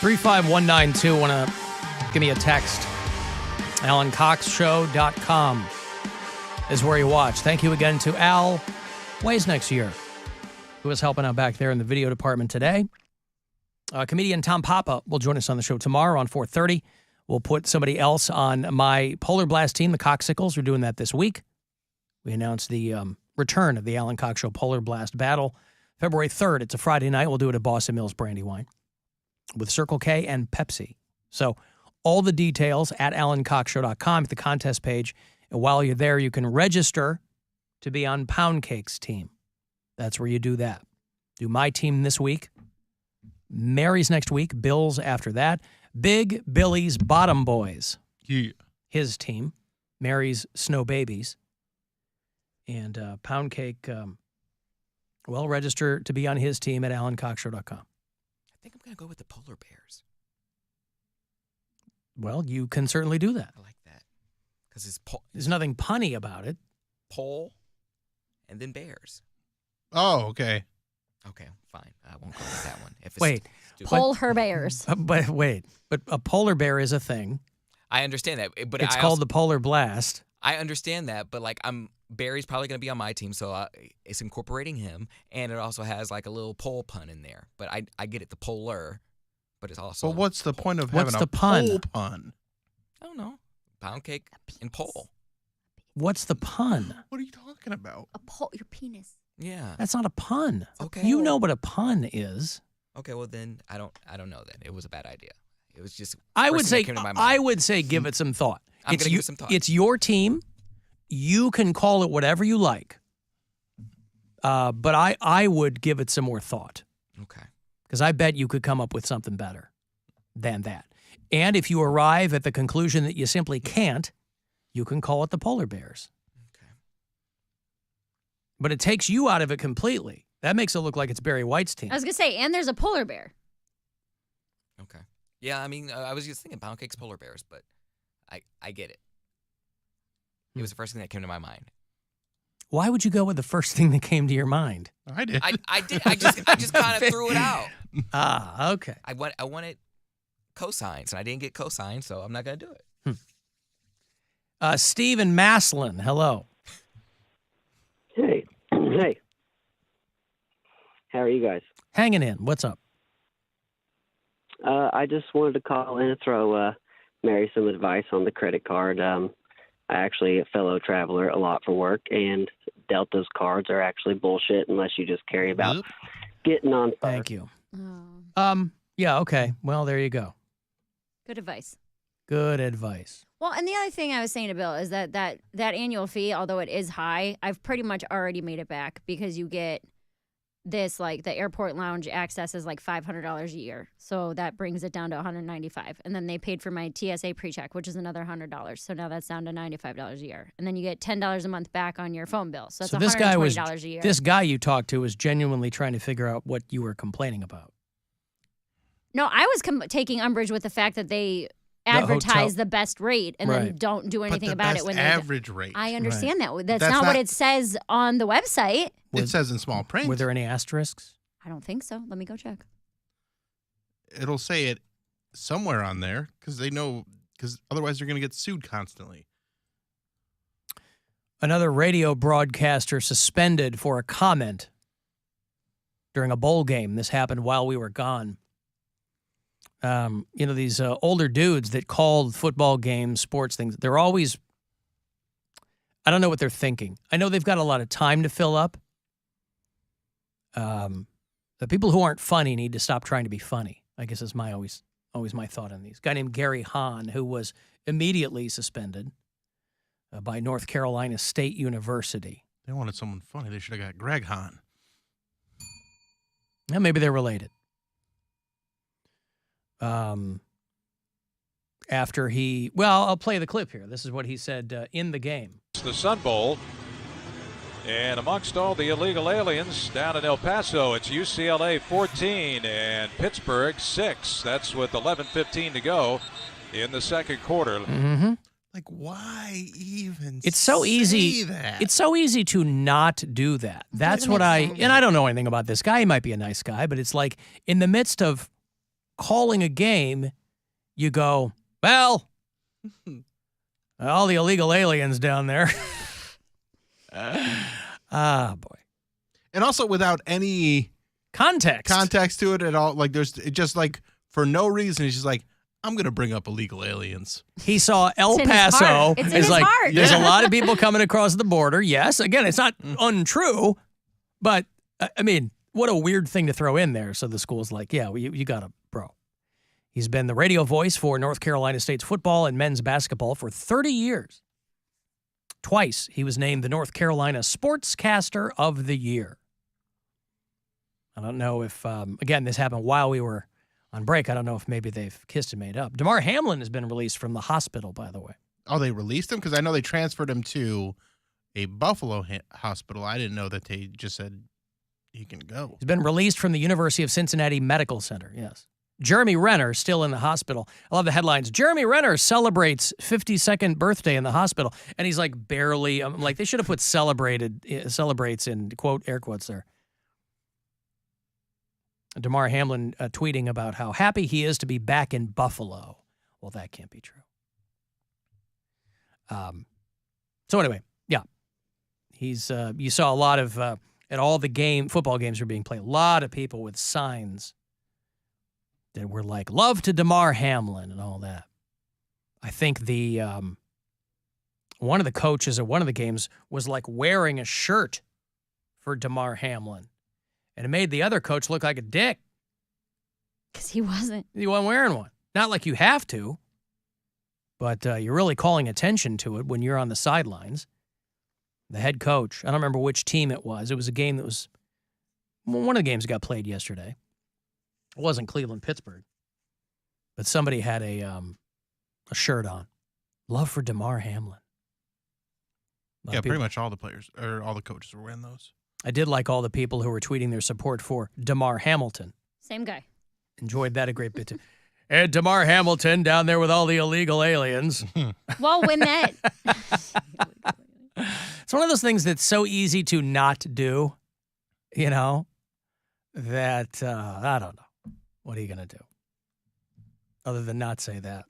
35192. Want to give me a text. AlanCoxShow.com is where you watch. Thank you again to Al Ways next year, who is helping out back there in the video department today. Comedian Tom Papa will join us on the show tomorrow on 4:30. We'll put somebody else on my Polar Blast team, the Coxsicles. We're doing that this week. We announced the return of the Alan Cox Show Polar Blast Battle February 3rd. It's a Friday night. We'll do it at Boston Mills Brandywine with Circle K and Pepsi. So all the details at AlanCoxShow.com at the contest page. And while you're there, you can register to be on Poundcake's team. That's where you do that. Do my team this week. Mary's next week. Bill's after that. Big Billy's Bottom Boys. Yeah. His team. Mary's Snow Babies. And Poundcake, register to be on his team at AlanCoxShow.com. I think I'm going to go with the Polar Bears. Well, you can certainly do that. I like that. Because there's nothing punny about it. Pole and then bears. Oh, okay. Okay, fine. I won't go with that one. If it's Wait. Polar bears. But a polar bear is a thing. I understand that. But it's called the Polar Blast. I understand that, but Barry's probably going to be on my team, so it's incorporating him, and it also has like a little pole pun in there. But I get it, the polar, but it's also. But what's the point of what's having the a pun? pole pun? I don't know. Pound cake and pole. What's the pun? What are you talking about? Your penis. Yeah. That's not a pun. Okay. You know what a pun is. Okay, well then I don't know that. It was a bad idea. It was just. I would say give it some thought. I'm going to give it some thought. It's your team. You can call it whatever you like. But I would give it some more thought. Okay. Because I bet you could come up with something better than that. And if you arrive at the conclusion that you simply can't, you can call it the Polar Bears. Okay. But it takes you out of it completely. That makes it look like it's Barry White's team. I was going to say, and there's a polar bear. Okay. Yeah, I mean, I was just thinking Pound Cake's Polar Bears, but I get it. It was the first thing that came to my mind. Why would you go with the first thing that came to your mind? I did. I did. I just kind of threw it out. Ah, okay. I wanted cosines, and I didn't get cosines, so I'm not going to do it. Steve in Maslin, hello. Hey. Hey. How are you guys? Hanging in. What's up? I just wanted to call in and throw Mary some advice on the credit card. I actually a fellow traveler a lot for work, and Delta's cards are actually bullshit unless you just carry about getting on first. Thank you. Oh. Yeah, okay. Well, there you go. Good advice. Good advice. Well, and the other thing I was saying to Bill is that annual fee, although it is high, I've pretty much already made it back because you get this, like the airport lounge access is like $500 a year. So that brings it down to $195. And then they paid for my TSA pre-check, which is another $100. So now that's down to $95 a year. And then you get $10 a month back on your phone bill. So that's $120 a year. This guy you talked to was genuinely trying to figure out what you were complaining about. No, I was taking umbrage with the fact that they advertise the best rate and then don't do anything about it when they average rate. I understand that. That's not what it says on the website. It says in small print. Were there any asterisks? I don't think so. Let me go check. It'll say it somewhere on there because they know, because otherwise they're going to get sued constantly. Another radio broadcaster suspended for a comment during a bowl game. This happened while we were gone. These older dudes that called football games, sports things, they're always, I don't know what they're thinking. I know they've got a lot of time to fill up. The people who aren't funny need to stop trying to be funny, I guess is always my thought on these. A guy named Gary Hahn, who was immediately suspended by North Carolina State University. They wanted someone funny. They should have got Greg Hahn. Well, maybe they're related. I'll play the clip here. This is what he said in the game. The Sun Bowl. And amongst all the illegal aliens down in El Paso, it's UCLA 14 and Pittsburgh 6. That's with 11:15 to go in the second quarter. Mm-hmm. Like, why even It's so easy. That? It's so easy to not do that. That's what and I don't know anything about this guy. He might be a nice guy, but it's like in the midst of calling a game, you go, well, all the illegal aliens down there. Boy. And also without any context to it at all. Like there's just like for no reason. He's just like, I'm going to bring up illegal aliens. He saw El It's in his Paso. heart. It's in his like, heart. there's a lot of people coming across the border. Yes. Again, it's not untrue, but I mean, what a weird thing to throw in there. So the school's like, yeah, you got to, bro. He's been the radio voice for North Carolina State's football and men's basketball for 30 years. Twice, he was named the North Carolina Sportscaster of the Year. I don't know if, again, this happened while we were on break. I don't know if maybe they've kissed and made up. Damar Hamlin has been released from the hospital, by the way. Oh, they released him? Because I know they transferred him to a Buffalo hospital. I didn't know that they just said he can go. He's been released from the University of Cincinnati Medical Center, yes. Jeremy Renner, still in the hospital. I love the headlines. Jeremy Renner celebrates 52nd birthday in the hospital. And he's like barely, I'm like, they should have put celebrates in quote, air quotes there. Damar Hamlin tweeting about how happy he is to be back in Buffalo. Well, that can't be true. So anyway, yeah. He's, you saw a lot of, at all the football games were being played, a lot of people with signs that were like, love to Damar Hamlin and all that. I think the one of the coaches at one of the games was like wearing a shirt for Damar Hamlin. And it made the other coach look like a dick. Because he wasn't. He wasn't wearing one. Not like you have to, but you're really calling attention to it when you're on the sidelines. The head coach, I don't remember which team it was. It was a game that was, one of the games that got played yesterday. It wasn't Cleveland-Pittsburgh. But somebody had a shirt on. Love for Damar Hamlin. Yeah, pretty much all the players, or all the coaches were wearing those. I did like all the people who were tweeting their support for Damar Hamilton. Same guy. Enjoyed that a great bit too. And Damar Hamilton down there with all the illegal aliens. Well, when that... It's one of those things that's so easy to not do, you know, that I don't know. What are you going to do? Other than not say that.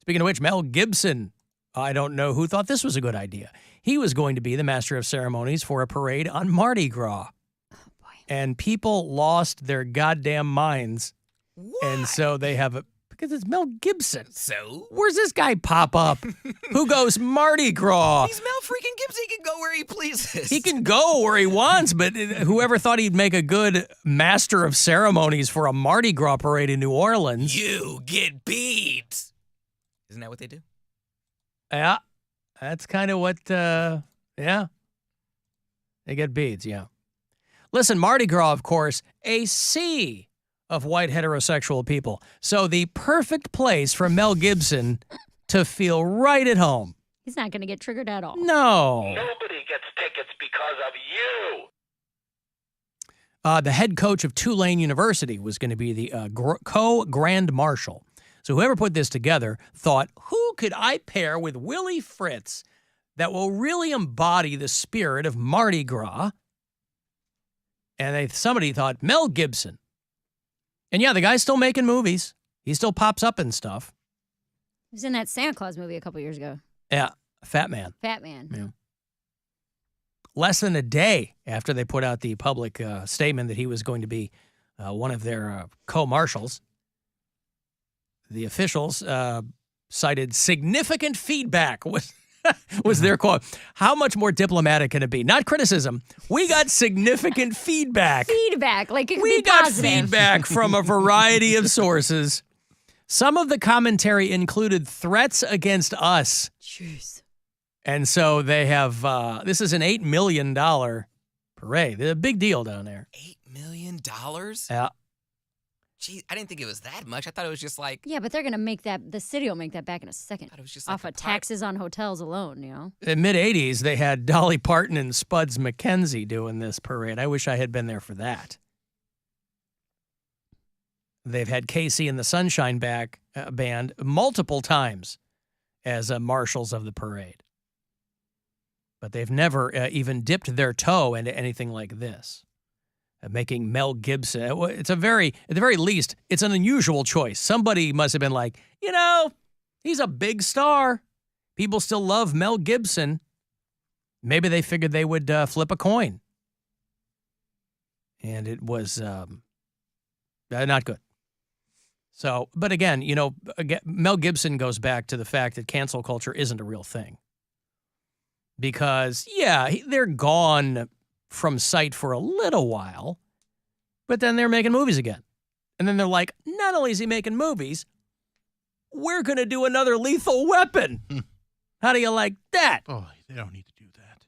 Speaking of which, Mel Gibson, I don't know who thought this was a good idea. He was going to be the master of ceremonies for a parade on Mardi Gras. Oh, boy. And people lost their goddamn minds. What? And so they have because it's Mel Gibson. So? Where's this guy pop up? Who goes Mardi Gras? He's Mel freaking Gibson. He can go where he pleases. He can go where he wants, but whoever thought he'd make a good master of ceremonies for a Mardi Gras parade in New Orleans? You get beat. Isn't that what they do? Yeah, that's kind of what, yeah. They get beads, yeah. Listen, Mardi Gras, of course, a sea of white heterosexual people. So the perfect place for Mel Gibson to feel right at home. He's not going to get triggered at all. No. Nobody gets tickets because of you. The head coach of Tulane University was going to be the co-grand marshal. So whoever put this together thought, who could I pair with Willie Fritz that will really embody the spirit of Mardi Gras? And somebody thought, Mel Gibson. And yeah, the guy's still making movies. He still pops up and stuff. He was in that Santa Claus movie a couple years ago. Yeah, Fat Man. Fat Man. Yeah. Less than a day after they put out the public statement that he was going to be one of their co-marshals, the officials cited significant feedback was their quote. How much more diplomatic can it be? Not criticism. We got significant feedback. Feedback, like it could We be got positive. feedback from a variety of sources. Some of the commentary included threats against us. Jeez. And so they have, this is an $8 million parade. It's a big deal down there. $8 million? Yeah. Gee, I didn't think it was that much. I thought it was just like, Yeah, but they're going to make that, the city will make that back in a second. I thought it was just like Off a of taxes on hotels alone, you know? In mid-'80s, they had Dolly Parton and Spuds MacKenzie doing this parade. I wish I had been there for that. They've had Casey and the Sunshine Band multiple times as marshals of the parade. But they've never even dipped their toe into anything like this. making Mel Gibson. It's at the very least, it's an unusual choice. Somebody must have been like, he's a big star. People still love Mel Gibson. Maybe they figured they would flip a coin. And it was not good. So, but again, Mel Gibson goes back to the fact that cancel culture isn't a real thing. Because, they're gone from sight for a little while, but then they're making movies again. And then they're like, not only is he making movies, we're going to do another Lethal Weapon. How do you like that? Oh, they don't need to do that.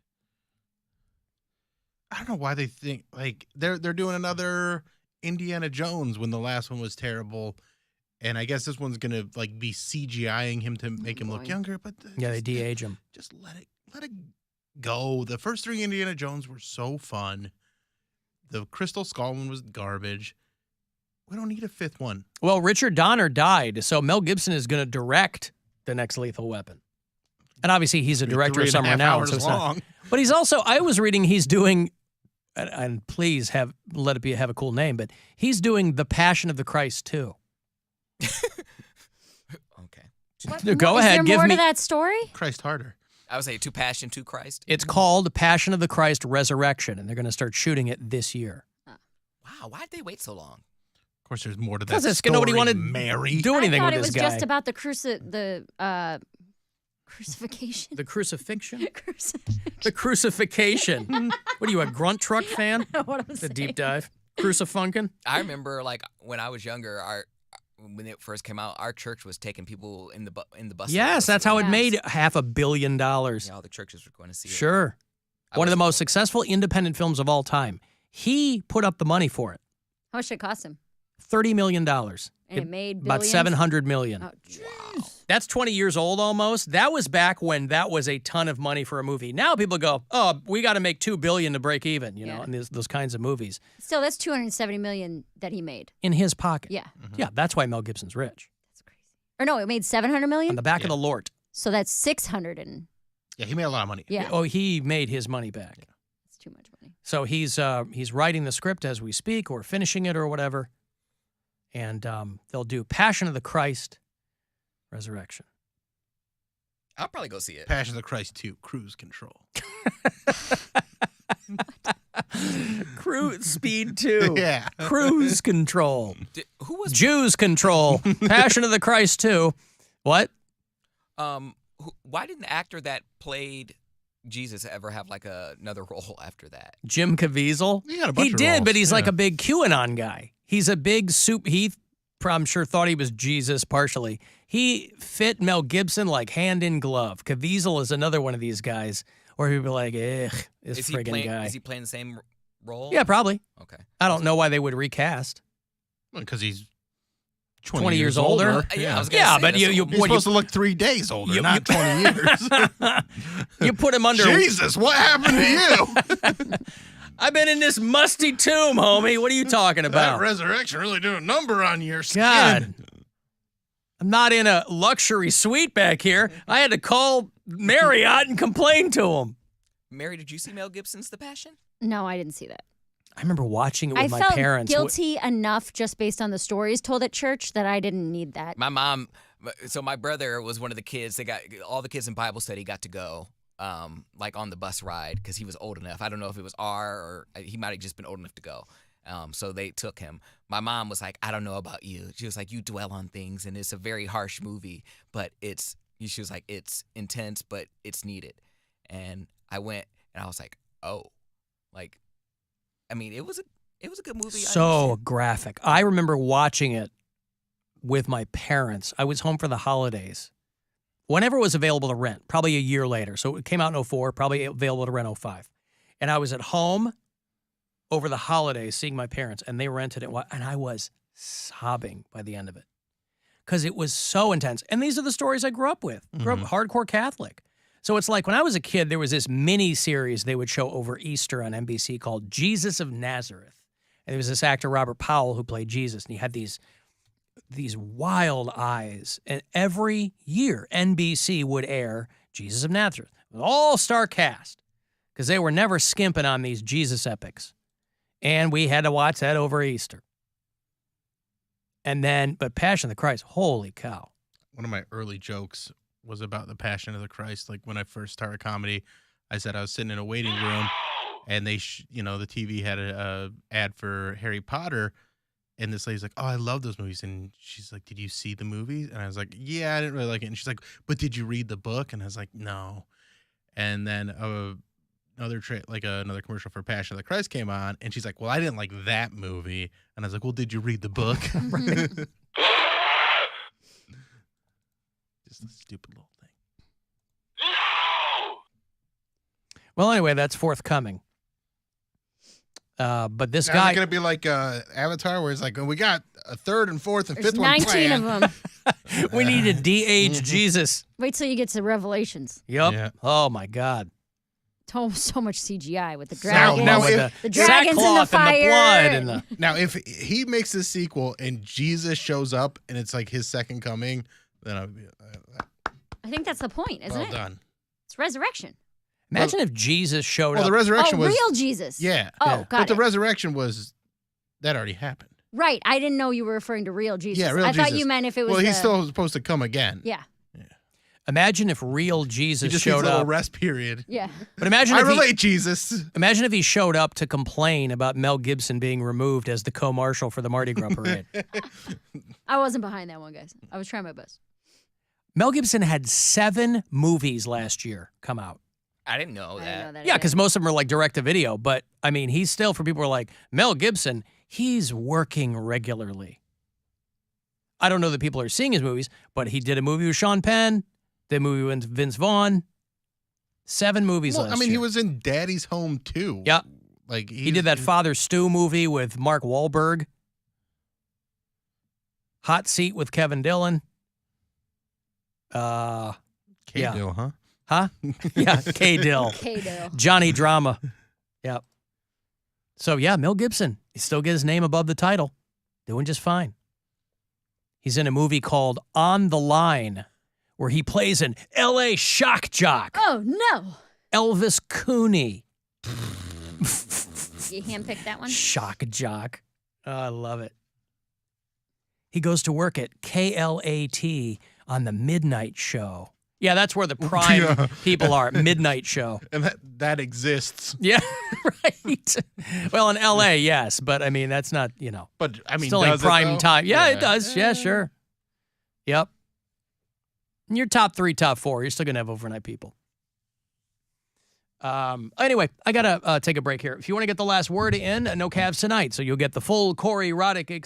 I don't know why they think, like, they're doing another Indiana Jones when the last one was terrible. And I guess this one's going to, like, be CGIing him to make him look younger. But they de-age him. Just let it go. The first 3 Indiana Jones were so fun. The Crystal Skull one was garbage. We don't need a 5th one. Well, Richard Donner died, so Mel Gibson is going to direct the next Lethal Weapon. And obviously, he's a director somewhere now. So it's not, but he's also, I was reading, he's doing, and please let it have a cool name, but he's doing The Passion of the Christ too. Okay. Go ahead. Is there more to that story? Christ harder. I would say To Passion, To Christ. It's called Passion of the Christ Resurrection, and they're going to start shooting it this year. Wow, why'd they wait so long? Of course, there's more to that Because story, nobody wanted to Mary. do anything with this guy. I thought it was just about the crucifixion. The crucifixion? The crucifixion. What are you, a grunt truck fan? What I'm The saying. deep dive? Crucifunkin'? I remember, like, when I was younger, when it first came out, our church was taking people in the bus. Yes, that's how it Yes. made $500 million. Yeah, all the churches were going to see it. Sure. One of the most successful independent films of all time. He put up the money for it. How much did it cost him? $30 million. And it made about billions? $700 million. Oh, wow. That's 20 years old almost. That was back when that was a ton of money for a movie. Now people go, oh, we got to make $2 billion to break even, you know, and those kinds of movies. Still, that's $270 million that he made. In his pocket. Yeah. Yeah, that's why Mel Gibson's rich. That's crazy. Or no, it made $700 million? On the back of the Lort. So that's 600 and Yeah, he made a lot of money. yeah. Oh, he made his money back. That's too much money. So he's writing the script as we speak or finishing it or whatever. And they'll do Passion of the Christ, Resurrection. I'll probably go see it. Passion of the Christ 2, Cruise Control. Cruise Speed 2. Yeah. Cruise Control. Who was Jews Control. Passion of the Christ 2. What? why didn't the actor that played Jesus ever have like another role after that? Jim Caviezel? He got a bunch He of did, roles, but he's like yeah. a big QAnon guy. He's a big soup. I'm sure thought he was Jesus partially. He fit Mel Gibson like hand in glove. Caviezel is another one of these guys where people are like, this friggin' guy. Is he playing the same role? Yeah, probably. Okay. I don't know why they would recast. Because he's 20 years older. Yeah, I was gonna say, but that's you He's supposed to look 3 days older, not 20 years. you put him under. Jesus, what happened to you? I've been in this musty tomb, homie. What are you talking That about? resurrection really doing a number on your skin. God. I'm not in a luxury suite back here. I had to call Marriott and complain to him. Mary, did you see Mel Gibson's The Passion? No, I didn't see that. I remember watching it with I my felt parents. guilty enough just based on the stories told at church that I didn't need that. My mom, so my brother was one of the kids. All the kids in Bible study got to go, like on the bus ride because he was old enough. I don't know if it was R or he might have just been old enough to go. So they took him. My mom was like, I don't know about you. She was like, you dwell on things and it's a very harsh movie, but she was like, it's intense, but it's needed. And I went and I was like, oh, like, I mean, it was a good movie. So graphic. I remember watching it with my parents. I was home for the holidays. Whenever it was available to rent, probably a year later. So it came out in 2004, probably available to rent 2005. And I was at home over the holidays seeing my parents, and they rented it, and I was sobbing by the end of it because it was so intense. And these are the stories I grew up with. Grew up hardcore Catholic. So it's like when I was a kid, there was this mini series they would show over Easter on NBC called Jesus of Nazareth. And there was this actor, Robert Powell, who played Jesus, and he had these wild eyes. And every year, NBC would air Jesus of Nazareth with all-star cast because they were never skimping on these Jesus epics. And we had to watch that over Easter. And then, but Passion of the Christ, holy cow. One of my early jokes was about the Passion of the Christ. Like when I first started comedy, I said I was sitting in a waiting room and the TV had a ad for Harry Potter. And this lady's like, oh, I love those movies. And she's like, did you see the movies? And I was like, yeah, I didn't really like it. And she's like, but did you read the book? And I was like, no. And then another commercial for Passion of the Christ came on. And she's like, well, I didn't like that movie. And I was like, well, did you read the book? Just a stupid little thing. Well, anyway, that's forthcoming. But this Now, guy... is it going to be like Avatar where it's like, we got a third and fourth and There's fifth one 19 planned. of them. We need to de-age Jesus. Wait till you get to Revelations. Yep. Yeah. Oh, my God. So much CGI with the Now, dragons. now with if- the dragons in the sackcloth and the fire. blood and the... Now, if he makes a sequel and Jesus shows up and it's like his second coming, then I would be I think that's the point, isn't well it? done. It's resurrection. Imagine if Jesus showed Well, up. the resurrection was real Jesus. yeah. Oh, Yeah. got But the it. resurrection was that already happened. Right. I didn't know you were referring to real Jesus. Yeah, real I thought Jesus. you meant if it was Well, he's the- still supposed to come again. Yeah. Imagine if real He Jesus just needs showed a little up. rest period. Yeah. But imagine I if relate, Jesus. imagine if he showed up to complain about Mel Gibson being removed as the co-marshal for the Mardi Gras parade. I wasn't behind that one, guys. I was trying my best. Mel Gibson had 7 movies last year come out. I didn't know I that. didn't know that Yeah, either. because most of them are like direct-to-video. But, I mean, he's still, for people who are like, Mel Gibson, he's working regularly. I don't know that people are seeing his movies, but he did a movie with Sean Penn, did a movie with Vince Vaughn. 7 movies Well, last I mean, year. he was in Daddy's Home too. Yeah. Like He did that Father Stu movie with Mark Wahlberg. Hot Seat with Kevin Dillon. Yeah. K-Dill, huh? Huh? Yeah, K-Dill. K-Dill. Johnny Drama. Yep. So, yeah, Mel Gibson. He still gets his name above the title. Doing just fine. He's in a movie called On the Line, where he plays an L.A. shock jock, Oh, no. Elvis Cooney. You handpicked that one? Shock jock. Oh, I love it. He goes to work at KLAT on the Midnight Show. Yeah, that's where the prime Yeah. people are. Midnight Show. And that exists. Yeah, right. Well, in L.A., yes, but I mean that's not But I mean, still ain't does it, prime though? time. Yeah, it does. Yeah, sure. Yep. And your top 3, top 4, you're still gonna have overnight people. Anyway, I gotta take a break here. If you want to get the last word in, no Cavs tonight, so you'll get the full Corey Roddick experience.